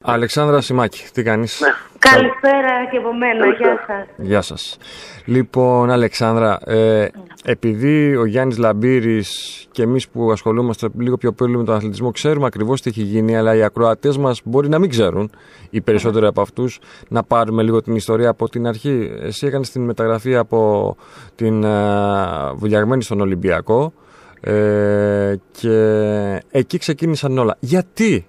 Αλεξάνδρα Σιμάκη, τι κάνεις? Ναι. Καλησπέρα και από μένα, γεια σας. Γεια σας. Λοιπόν, Αλεξάνδρα, επειδή ο Γιάννης Λαμπύρης και εμείς που ασχολούμαστε λίγο πιο πολύ με τον αθλητισμό ξέρουμε ακριβώς τι έχει γίνει, αλλά οι ακροατές μας μπορεί να μην ξέρουν, οι περισσότεροι από αυτούς, να πάρουμε λίγο την ιστορία από την αρχή. Εσύ έκανες την μεταγραφή από την Βουλιαγμένη στον Ολυμπιακό και εκεί ξεκίνησαν όλα. Γιατί?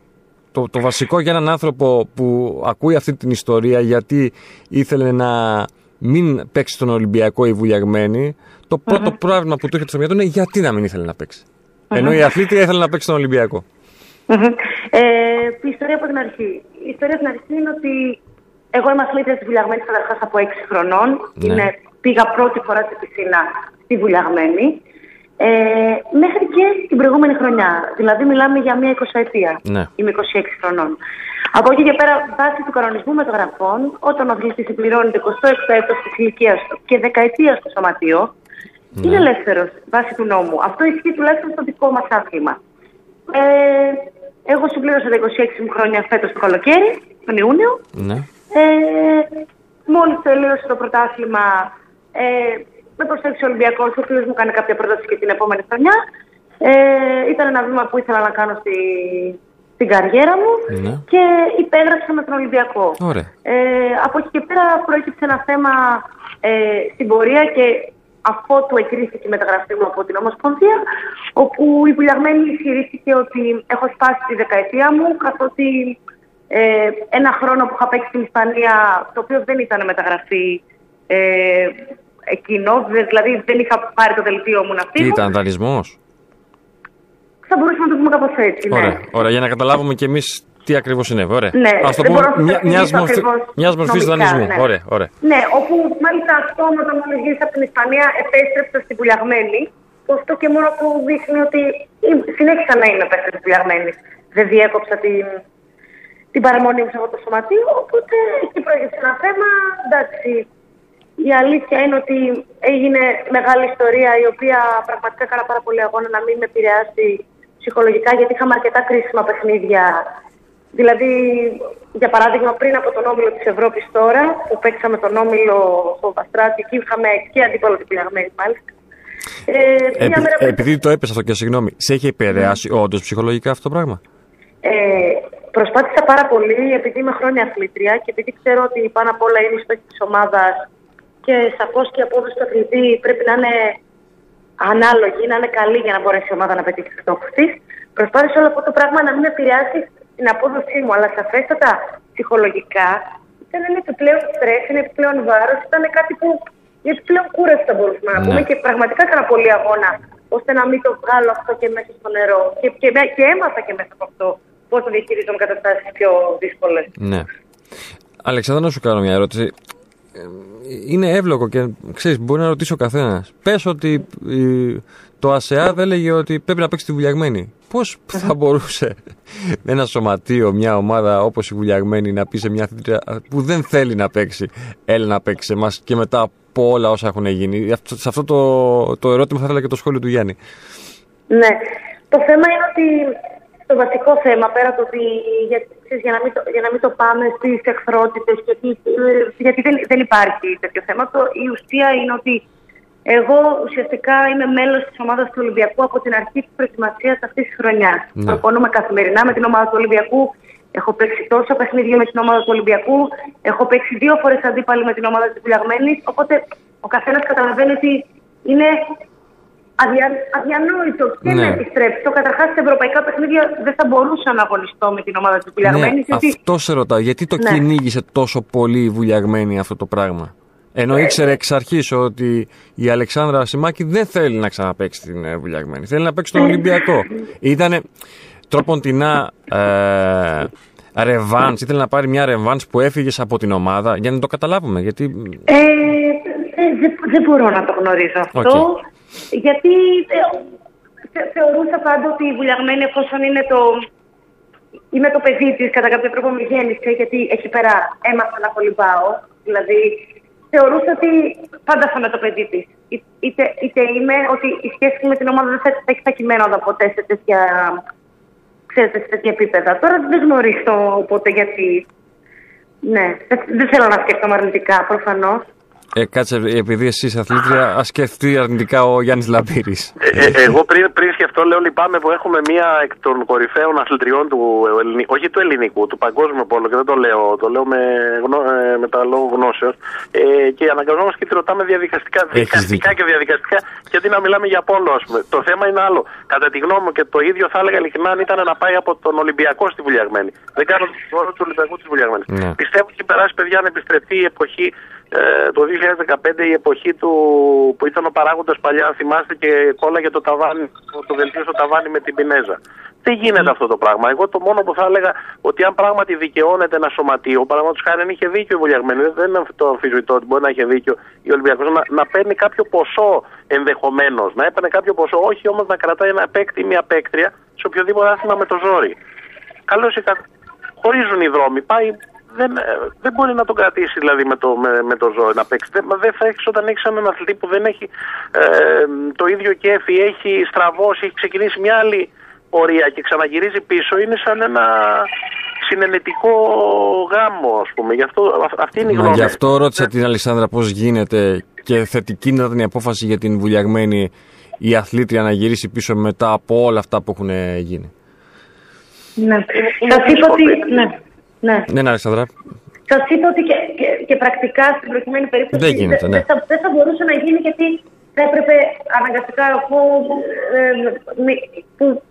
Το βασικό για έναν άνθρωπο που ακούει αυτή την ιστορία, γιατί ήθελε να μην παίξει στον Ολυμπιακό η Βουλιαγμένη, το πρώτο πρόβλημα που του έρχεται στο μυαλό είναι γιατί να μην ήθελε να παίξει. Ενώ η αθλήτρια ήθελε να παίξει στον Ολυμπιακό. Η ιστορία από την αρχή. Η ιστορία από την αρχή είναι ότι εγώ είμαι αθλήτρια της Βουλιαγμένης καταρχάς από 6 χρονών. Ναι. Πήγα πρώτη φορά στη πισίνα στη Βουλιαγμένη. Μέχρι και την προηγούμενη χρονιά. Δηλαδή, μιλάμε για μία 20ετία. Ναι. Είμαι 26 χρονών. Από εκεί και πέρα, βάσει του κανονισμού μεταγραφών, όταν ο αθλητής συμπληρώνει το 26ο έτος της ηλικίας του και δεκαετία στο σωματείο, είναι ελεύθερος βάσει του νόμου. Αυτό ισχύει τουλάχιστον στο δικό μας άθλημα. Εγώ συμπλήρωσα τα 26 μου χρόνια φέτος το καλοκαίρι, τον Ιούνιο. Ναι. Μόλις τελείωσε το πρωτάθλημα. Με προσέξει ο Ολυμπιακός, ο οποίος μου έκανε κάποια πρόταση και την επόμενη χρονιά. Ήταν ένα βήμα που ήθελα να κάνω στην καριέρα μου και υπέγραψα με τον Ολυμπιακό. Από εκεί και πέρα προέκυψε ένα θέμα στην πορεία και αφότου εκκρίθηκε η μεταγραφή μου από την Ομοσπονδία, όπου η Βουλιαγμένη ισχυρίστηκε ότι έχω σπάσει τη δεκαετία μου, καθότι ένα χρόνο που είχα παίξει στην Ισπανία, το οποίο δεν ήταν μεταγραφή εκείνο, δηλαδή δεν είχα πάρει το δελτίο μου να φύγω. Ήταν δανεισμός? Θα μπορούσαμε να το πούμε κάπως έτσι, ναι. Ωραία, για να καταλάβουμε κι εμείς τι ακριβώς συνέβη. Ωραία. Ναι, ας το πούμε μιας μορφής δανεισμού. Ναι. Ωραία. Ναι, όπου μάλιστα αυτόματα μόλις γύρισα από την Ισπανία επέστρεψα στη Βουλιαγμένη. Αυτό και μόνο που δείχνει ότι συνέχισα να είμαι παίκτης της Βουλιαγμένης. Δεν διέκοψα την παραμονή μου σε αυτό το σωματείο, οπότε εκεί προέκυψε ένα θέμα. Εντάξει. Η αλήθεια είναι ότι έγινε μεγάλη ιστορία, η οποία πραγματικά έκανα πάρα πολύ αγώνα να μην με επηρεάσει ψυχολογικά, γιατί είχαμε αρκετά κρίσιμα παιχνίδια. Δηλαδή, για παράδειγμα, πριν από τον όμιλο της Ευρώπης τώρα, που παίξαμε τον όμιλο στο Βαστράτη, εκεί είχαμε και αντίπαλο την Βουλιαγμένη, μάλιστα. Επειδή το έπεσε αυτό και συγγνώμη, σε έχει επηρεάσει όντως ψυχολογικά αυτό το πράγμα? Προσπάθησα πάρα πολύ, επειδή είμαι χρόνια αθλήτρια και επειδή ξέρω ότι πάνω απ' όλα είναι η στόχη της ομάδας. Και σαφώς και η απόδοση του αθλητή πρέπει να είναι ανάλογη, να είναι καλή για να μπορέσει η ομάδα να πετύχει τους στόχους της. Προσπάθησα όλο αυτό το πράγμα να μην επηρεάσει την απόδοσή μου, αλλά σαφέστατα ψυχολογικά ήταν ένα επιπλέον στρες, ένα επιπλέον βάρος, ήταν κάτι που για επιπλέον κούραση θα μπορούσαμε να πούμε και πραγματικά έκανα πολύ αγώνα ώστε να μην το βγάλω αυτό και μέσα στο νερό. Και έμαθα και μέσα από αυτό πώς να διαχειρίζομαι καταστάσεις πιο δύσκολες. Ναι. Αλεξάνδρα, να σου κάνω μια ερώτηση. Είναι εύλογο και ξέρεις, μπορεί να ρωτήσει ο καθένας. Πες ότι το ΑΣΕΑΔ έλεγε ότι πρέπει να παίξει τη Βουλιαγμένη. Πώς θα μπορούσε ένα σωματείο, μια ομάδα όπως η Βουλιαγμένη να πει σε μια αθλήτρια που δεν θέλει να παίξει, έλα να παίξει σε εμάς και μετά από όλα όσα έχουν γίνει? Σε αυτό το ερώτημα θα ήθελα και το σχόλιο του Γιάννη. Ναι. Το θέμα είναι ότι το βασικό θέμα, πέρα από ότι για να μην το πάμε στις εχθρότητες, γιατί δεν υπάρχει τέτοιο θέμα, η ουσία είναι ότι εγώ ουσιαστικά είμαι μέλος της ομάδας του Ολυμπιακού από την αρχή της προετοιμασίας αυτής της χρονιάς. Προπονούμε καθημερινά με την ομάδα του Ολυμπιακού, έχω παίξει τόσα παιχνίδια με την ομάδα του Ολυμπιακού, έχω παίξει 2 φορές αντίπαλοι με την ομάδα της Βουλιαγμένης, οπότε ο καθένας καταλαβαίνει ότι είναι αδιανόητο και να επιστρέψω. Καταρχάς, σε ευρωπαϊκά παιχνίδια δεν θα μπορούσα να αγωνιστώ με την ομάδα της Βουλιαγμένης. Αυτό σε ρωτάω. Γιατί το κυνήγησε τόσο πολύ η Βουλιαγμένη αυτό το πράγμα? Ενώ ήξερε εξ αρχής ότι η Αλεξάνδρα Σιμάκη δεν θέλει να ξαναπαίξει την Βουλιαγμένη. Θέλει να παίξει τον Ολυμπιακό. Ήτανε τρόποντινά ρεβάνς. Ήθελε να πάρει μια ρεβάνς που έφυγες από την ομάδα. Για να το καταλάβουμε. Γιατί... δεν μπορώ να το γνωρίζω αυτό. Γιατί θεωρούσα πάντα ότι η Βουλιαγμένη, εφόσον είναι το παιδί της, κατά κάποιο τρόπο με γέννησε, γιατί εκεί πέρα έμαθα να κολυμπάω. Δηλαδή, θεωρούσα ότι πάντα θα είμαι το παιδί της. Είτε είμαι ότι η σχέση με την ομάδα δεν θα έχει τα κειμένα ποτέ σε τέτοια ξέρετε, σε τέτοια επίπεδα. Τώρα δεν γνωρίζω, οπότε γιατί. Ναι, δεν θέλω να σκεφτώ αρνητικά, προφανώς. Κάτσε, επειδή εσύ είσαι αθλήτρια, ας σκεφτεί αρνητικά ο Γιάννης Λαμπύρης. Εγώ πριν σκεφτώ, λέω λυπάμαι που έχουμε μία εκ των κορυφαίων αθλητριών όχι του ελληνικού, του παγκόσμιου πόλου, και δεν το λέω με τα λόγω γνώσεως. Και αναγκαζόμαστε και τη ρωτάμε δικαστικά και διαδικαστικά, γιατί να μιλάμε για πόλο, ας πούμε. Το θέμα είναι άλλο. Κατά τη γνώμη μου, και το ίδιο θα έλεγα ειλικρινά, αν ήταν να πάει από τον Ολυμπιακό στη Βουλιαγμένη. Δεν κάνω το όρο του Ολυμπιακού τη Βουλιαγμένη. Ναι. Πιστεύω ότι έχει περάσει, παιδιά, να επιστρεφεί η εποχή. Το 2015, η εποχή που ήταν ο παράγοντας παλιά, αν θυμάστε, και κόλλαγε το ταβάνι, το δελτίο στο ταβάνι με την πινέζα. Δεν γίνεται αυτό το πράγμα. Εγώ το μόνο που θα έλεγα, ότι αν πράγματι δικαιώνεται ένα σωματείο, παραδείγματος χάρη, αν είχε δίκιο η Βουλιαγμένη, δεν είναι το αμφισβητώ ότι μπορεί να είχε δίκιο η Ολυμπιακός, να παίρνει κάποιο ποσό ενδεχομένως, να έπαιρνε κάποιο ποσό, όχι όμως να κρατάει ένα παίκτη ή μια παίκτρια σε οποιοδήποτε άθλημα με το ζόρι. Καλώς ή κακώς. Χωρίζουν οι δρόμοι. Πάει. Δεν μπορεί να τον κρατήσει δηλαδή με το ζώο να παίξει. Δεν θα έχεις όταν έχεις έναν αθλητή που δεν έχει το ίδιο κέφι, έχει στραβώσει, έχει ξεκινήσει μια άλλη πορεία και ξαναγυρίζει πίσω. Είναι σαν ένα συνενετικό γάμο, ας πούμε. Αυτή είναι η γνώμη. Γι' αυτό ρώτησα την Αλεξάνδρα πώς γίνεται, και θετική ήταν η απόφαση για την Βουλιαγμένη η αθλήτρια να γυρίσει πίσω μετά από όλα αυτά που έχουν γίνει. Ναι. Θα είπα ότι. Ναι, Αλεξάνδρα. Σας είπα ότι και πρακτικά στην προκειμένη περίπτωση δεν γίνεται, ναι. δεν θα μπορούσε να γίνει, γιατί θα έπρεπε αναγκαστικά εγώ, που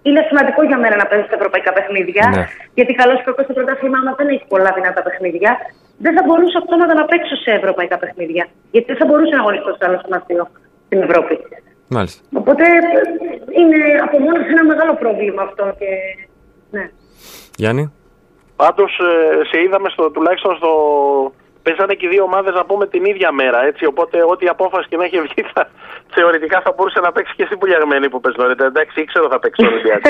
είναι σημαντικό για μένα να παίζω στα ευρωπαϊκά παιχνίδια, ναι. Γιατί καλώς ή κακώς το πρωτάθλημα, άμα δεν έχει πολλά δυνατά παιχνίδια, δεν θα μπορούσα αυτόματα να παίξω σε ευρωπαϊκά παιχνίδια. Γιατί δεν θα μπορούσε να αγωνιστώ σε άλλο σωματείο στην Ευρώπη. Μάλιστα. Οπότε είναι από μόνο ένα μεγάλο πρόβλημα αυτό. Και... Ναι. Γιάννη. Πάντως σε είδαμε τουλάχιστον στο... Παίζανε και οι δύο ομάδες, να πούμε, την ίδια μέρα, έτσι, οπότε ό,τι απόφαση και να έχει βγει θεωρητικά θα μπορούσε να παίξει και στην Βουλιαγμένη που παίζει νωρίτερα. Εντάξει, ήξερα θα παίξει ο Ολυμπιακός.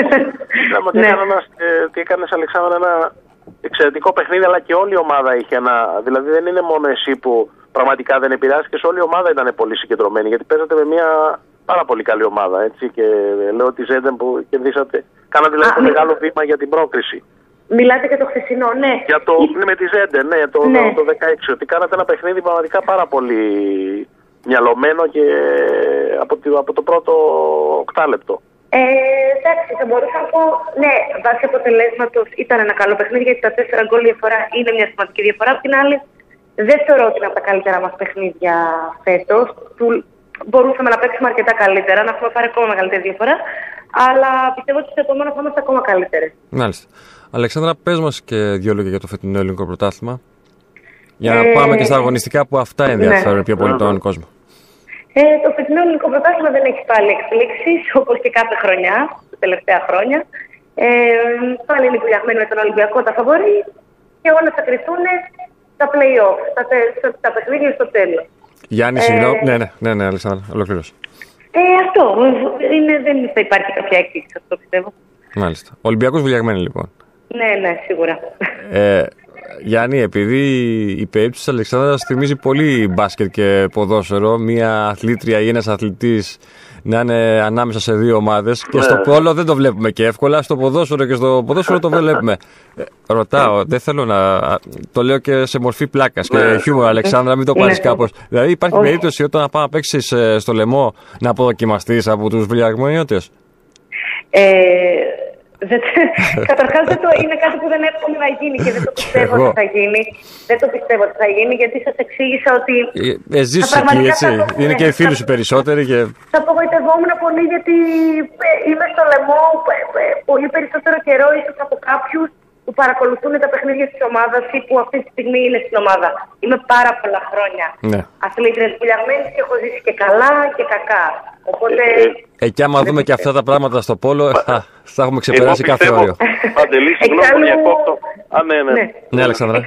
Τι έκανες, Αλεξάνδρα, ένα εξαιρετικό παιχνίδι, αλλά και όλη η ομάδα είχε ένα... Δηλαδή δεν είναι μόνο εσύ που πραγματικά δεν επηρεάστηκες, όλη η ομάδα ήταν πολύ συγκεντρωμένη, γιατί παίζατε με μια πάρα πολύ καλή ομάδα, έτσι, και λέω τη Ζέντεν που κερδίσατε. Κάνατε δηλαδή το μεγάλο βήμα για την πρόκριση. Μιλάτε για το χθεσινό, ναι. Για το με τη Ζέντε, ναι, το 16. Ότι κάνατε ένα παιχνίδι πραγματικά πάρα πολύ μυαλωμένο και από το πρώτο οκτάλεπτο. Εντάξει, θα μπορούσα να πω, ναι, βάσει αποτελέσματος ήταν ένα καλό παιχνίδι, γιατί τα 4 γκολ διαφορά είναι μια σημαντική διαφορά. Απ' την άλλη, δεν θεωρώ ότι είναι από τα καλύτερα μας παιχνίδια φέτος. Μπορούσαμε να παίξουμε αρκετά καλύτερα, να έχουμε πάρει ακόμα μεγαλύτερη διαφορά. Αλλά πιστεύω ότι στο επόμενο θα είμαστε ακόμα καλύτερες. Μάλιστα. Αλεξάνδρα, πες μας και δύο λόγια για το φετινό ελληνικό πρωτάθλημα. Για να πάμε και στα αγωνιστικά που αυτά ενδιαφέρουν πιο πολύ τον κόσμο. Το φετινό ελληνικό πρωτάθλημα δεν έχει πάλι εξελίξεις, όπως και κάθε χρονιά, τα τελευταία χρόνια. Πάλι είναι Βουλιαγμένη με τον Ολυμπιακό τα φαβορί και όλα θα κρυθούν στα play-off, στα παιχνίδια στο τέλος. Γιάννη, συγγνώμη. Ναι, Αλεξάνδρα, ολοκλήρωσε. Αυτό. Δεν θα υπάρχει κάποια έκπληξη, αυτό πιστεύω. Μάλιστα. Ολυμπιακός Βουλιαγμένη, λοιπόν. Ναι, σίγουρα. Γιάννη, επειδή η περίπτωση της Αλεξάνδρας θυμίζει πολύ μπάσκετ και ποδόσφαιρο, μια αθλήτρια ή ένας αθλητής να είναι ανάμεσα σε δύο ομάδες, και στο πόλο δεν το βλέπουμε και εύκολα, στο ποδόσφαιρο και στο ποδόσφαιρο το βλέπουμε. Ρωτάω, δεν θέλω να... Το λέω και σε μορφή πλάκας και χιούμορ, Αλεξάνδρα, μην το πάρεις κάπως. Δηλαδή υπάρχει περίπτωση όταν να πάω να παίξεις στο λαιμό να αποδοκιμαστείς από τους βουλιαγμενιώτες? Καταρχάς είναι κάτι που δεν εύχομαι να γίνει και δεν το πιστεύω ότι θα γίνει. Δεν το πιστεύω ότι θα γίνει, γιατί σας εξήγησα ότι... Ζήσεις εκεί, έτσι. Είναι και οι φίλοι σου περισσότεροι και... Θα απογοητευόμουν πολύ, γιατί είμαι στο λαιμό πολύ περισσότερο καιρό, ίσως από κάποιους που παρακολουθούν τα παιχνίδια της ομάδας ή που αυτή τη στιγμή είναι στην ομάδα. Είμαι πάρα πολλά χρόνια αθλήτρια της Βουλιαγμένης και έχω ζήσει και καλά και κακά. Οπότε... και άμα δούμε και αυτά τα πράγματα στο πόλο, θα έχουμε ξεπεράσει κάθε όριο. Παντελή, συγγνώμη, διακόπτω. Ναι, Αλεξάνδρα.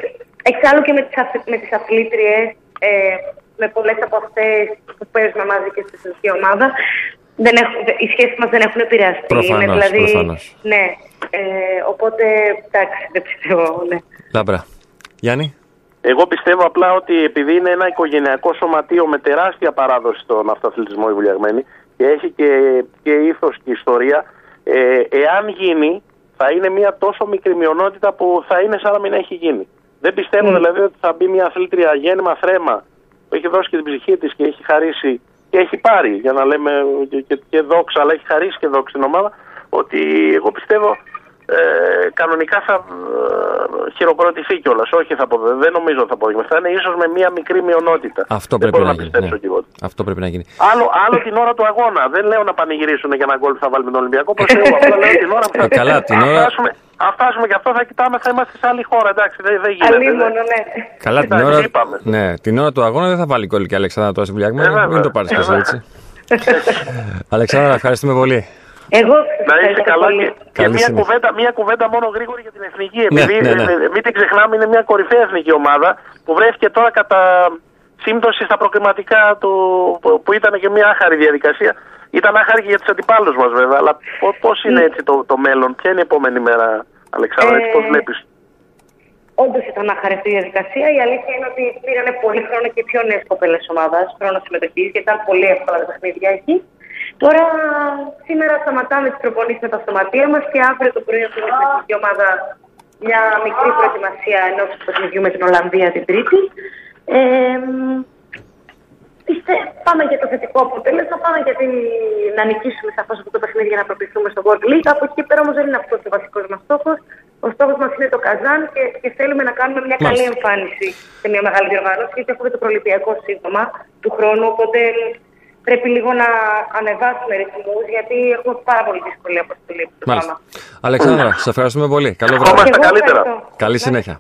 Εξάλλου και με τις αθλήτριες, με πολλές από αυτές που παίζουμε μαζί και στη εθνική ομάδα, οι σχέσεις μας δεν έχουν επηρεαστεί. Προφανώς. Ναι. Οπότε, εντάξει, δεν πιστεύω, ναι. Λάμπρα. Γιάννη. Εγώ πιστεύω απλά ότι επειδή είναι ένα οικογενειακό σωματείο με τεράστια παράδοση στον αυτοαθλητισμό η Βουλιαγμένη και έχει και ήθος και ιστορία, εάν γίνει, θα είναι μια τόσο μικρή μειονότητα που θα είναι σαν να μην έχει γίνει. Δεν πιστεύω δηλαδή ότι θα μπει μια αθλήτρια γέννημα θρέμα που έχει δώσει και την ψυχή της και έχει χαρίσει και έχει πάρει, για να λέμε και δόξα, αλλά έχει χαρίσει και δόξα στην ομάδα, ότι εγώ πιστεύω κανονικά θα χειροκροτηθεί κιόλας. Όχι, δεν νομίζω ότι θα αποδείξει. Θα είναι ίσως με μια μικρή μειονότητα. Αυτό πρέπει να γίνει. Ναι. Αυτό πρέπει να γίνει. Άλλο την ώρα του αγώνα. Δεν λέω να πανηγυρίσουν για ένα γκολ που θα βάλει με τον Ολυμπιακό. Απλά λέω την ώρα που θα αν φτάσουμε και αυτό θα κοιτάμε, θα είμαστε σε άλλη χώρα. Εντάξει, δεν γίνεται. Αλίμονο, ναι. Καλά, την ώρα του αγώνα δεν θα βάλει γκολ και Αλεξάνδρα τώρα συμβουλιαγμένη. Μην το πάρεις και έτσι. Αλεξάνδρα, ευχαριστούμε πολύ. Εγώ να είσαι καλά και μια κουβέντα μόνο γρήγορη για την εθνική. Επειδή μην την ξεχνάμε, είναι μια κορυφαία εθνική ομάδα που βρέθηκε τώρα κατά σύμπτωση στα προκριματικά που ήταν και μια άχαρη διαδικασία. Ήταν άχαρη και για τους αντιπάλους μας βέβαια. Αλλά πώς είναι έτσι το μέλλον, ποια είναι η επόμενη μέρα, Αλεξάνδρα, έτσι πώς βλέπεις? Όντως ήταν άχαρη αυτή η διαδικασία. Η αλήθεια είναι ότι πήραν πολύ χρόνο και πιο νέες κοπέλες ομάδας, χρόνο συμμετοχής και ήταν πολύ εύκολα τα παιχνίδια εκεί. Τώρα, σήμερα σταματάμε τις προπονήσεις με τα σωματεία μας και αύριο το πρωί έχουμε στην εθνική ομάδα μια μικρή προετοιμασία ενός παιχνιδιού με την Ολλανδία την Τρίτη. Πάμε για το θετικό αποτέλεσμα, πάμε για να νικήσουμε σαφώς αυτό το παιχνίδι για να προπληθούμε στο World League. Από εκεί πέρα όμως δεν είναι αυτός ο βασικός μας στόχος. Ο στόχος μας είναι το Καζάν και θέλουμε να κάνουμε μια καλή εμφάνιση σε μια μεγάλη διοργάνωση, γιατί έχουμε το προληπιακό σύντομα του χρόνου. Οπότε πρέπει λίγο να ανεβάσουμε ρυθμούς, γιατί έχουμε πάρα πολύ δύσκολη αποστολή. Αλεξάνδρα, σας ευχαριστούμε πολύ. Καλό βράδυ. Καλύτερα. Καλή συνέχεια.